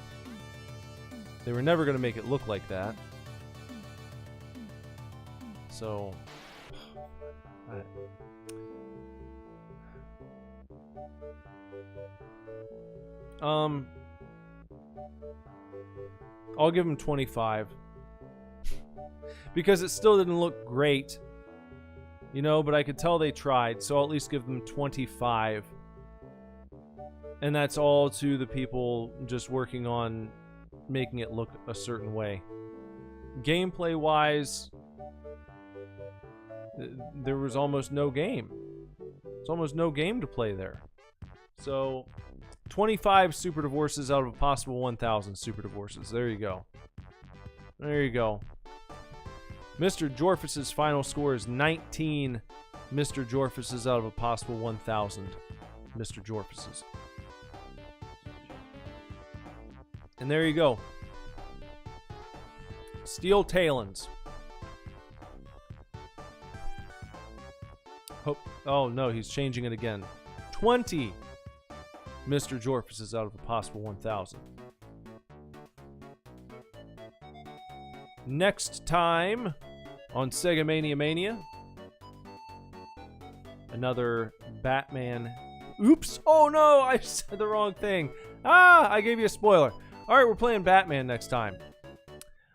They were never going to make it look like that. So, I'll give them 25 because it still didn't look great, you know, but I could tell they tried, so I'll at least give them 25. And that's all to the people just working on making it look a certain way. Gameplay wise, there was almost no game. There's almost no game to play there. So 25 super divorces out of a possible 1,000 super divorces. There you go. There you go. Mr. Jorfus's final score is 19 Mr. Jorfuses out of a possible 1,000 Mr. Jorfuses. And there you go. Steel Talons. Oh no, he's changing it again. 20 Mr. Jorfuses out of a possible 1,000. Next time on Sega Mania, another Batman. Oops! Oh no, I said the wrong thing. Ah, I gave you a spoiler. Alright, we're playing Batman next time.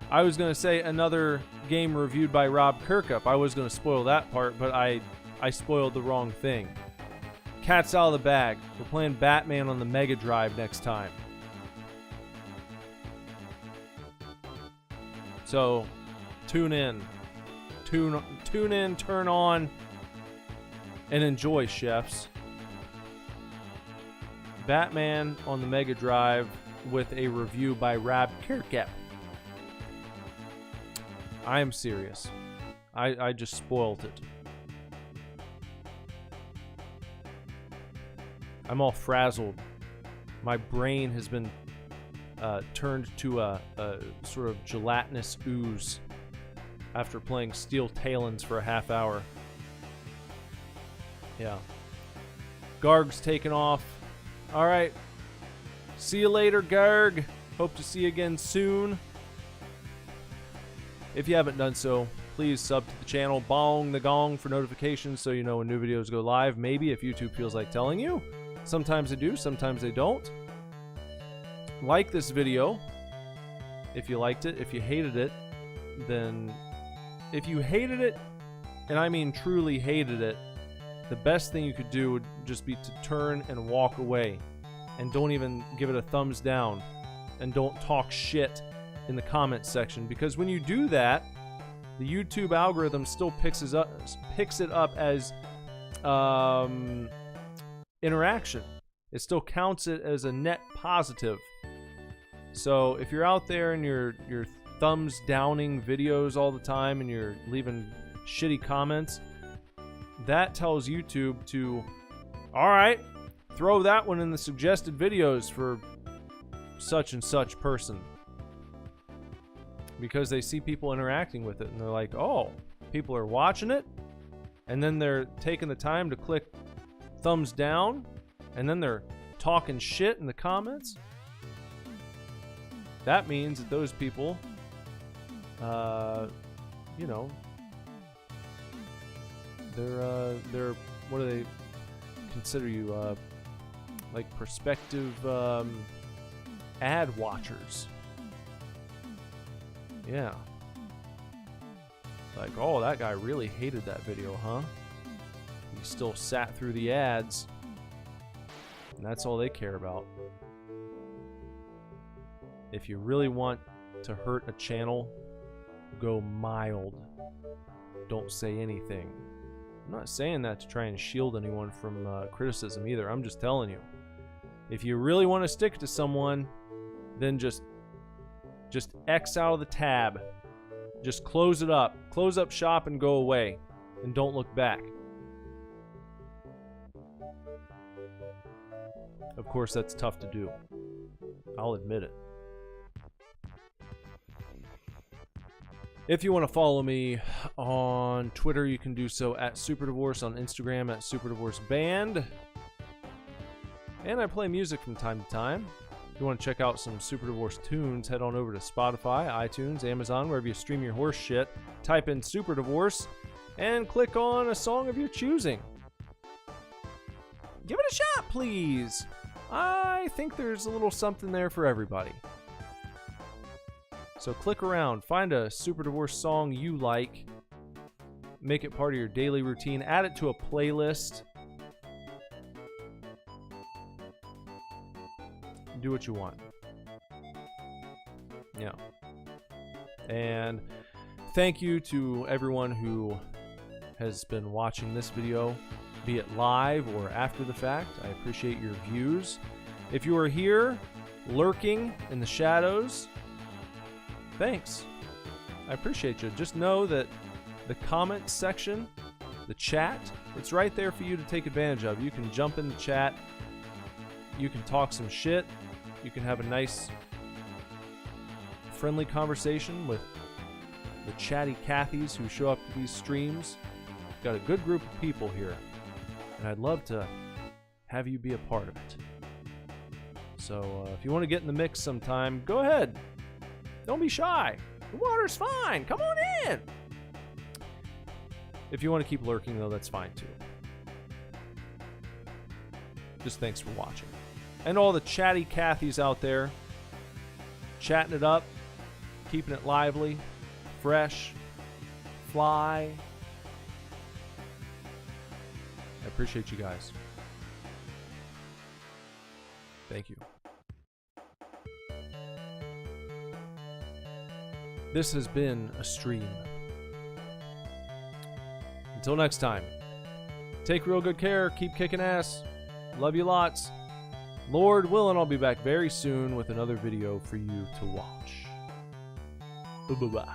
I was going to say another game reviewed by Rob Kirkup. I was going to spoil that part, but I spoiled the wrong thing. Cat's out of the bag. We're playing Batman on the Mega Drive next time. So, tune in. Tune in, turn on, and enjoy, chefs. Batman on the Mega Drive with a review by Rob Kirkup. I am serious. I just spoiled it. I'm all frazzled. My brain has been turned to a sort of gelatinous ooze after playing Steel Talons for a half hour. Yeah. Garg's taken off. Alright. See you later, Garg. Hope to see you again soon. If you haven't done so, please sub to the channel. Bong the gong for notifications so you know when new videos go live. Maybe if YouTube feels like telling you. Sometimes they do, sometimes they don't. Like this video if you liked it. If you hated it, then... If you hated it, and I mean truly hated it, the best thing you could do would just be to turn and walk away. And don't even give it a thumbs down. And don't talk shit in the comments section. Because when you do that, the YouTube algorithm still picks it up as interaction. It still counts it as a net positive. So if you're out there and you're thumbs downing videos all the time and you're leaving shitty comments, that tells YouTube to, alright, throw that one in the suggested videos for such and such person. Because they see people interacting with it and they're like, oh, people are watching it, and then they're taking the time to click thumbs down, and then they're talking shit in the comments. That means that those people, you know, they're what do they consider you, like prospective ad watchers. Yeah. Like, oh, that guy really hated that video, huh? He still sat through the ads. And that's all they care about. If you really want to hurt a channel, go mild. Don't say anything. I'm not saying that to try and shield anyone from criticism either. I'm just telling you. If you really want to stick to someone, then just X out of the tab. Just close it up. Close up shop and go away. And don't look back. Of course, that's tough to do. I'll admit it. If you want to follow me on Twitter, you can do so at Super Divorce, on Instagram at Super Divorce Band. And I play music from time to time. If you want to check out some Super Divorce tunes, head on over to Spotify, iTunes, Amazon, wherever you stream your horse shit. Type in Super Divorce and click on a song of your choosing. Give it a shot, please. I think there's a little something there for everybody. So click around, find a Super Divorce song you like, make it part of your daily routine, add it to a playlist. Do what you want. Yeah. And thank you to everyone who has been watching this video, be it live or after the fact. I appreciate your views. If you are here, lurking in the shadows, thanks. I appreciate you. Just know that the comment section, the chat, it's right there for you to take advantage of. You can jump in the chat. You can talk some shit. You can have a nice, friendly conversation with the chatty Cathys who show up to these streams. Got a good group of people here, and I'd love to have you be a part of it. So if you want to get in the mix sometime, go ahead. Don't be shy. The water's fine. Come on in. If you want to keep lurking, though, that's fine too. Just thanks for watching. And all the chatty Cathys out there, chatting it up, keeping it lively, fresh, fly. I appreciate you guys. Thank you. This has been a stream. Until next time, take real good care, keep kicking ass. Love you lots. Lord willing, I'll be back very soon with another video for you to watch. Bye-bye.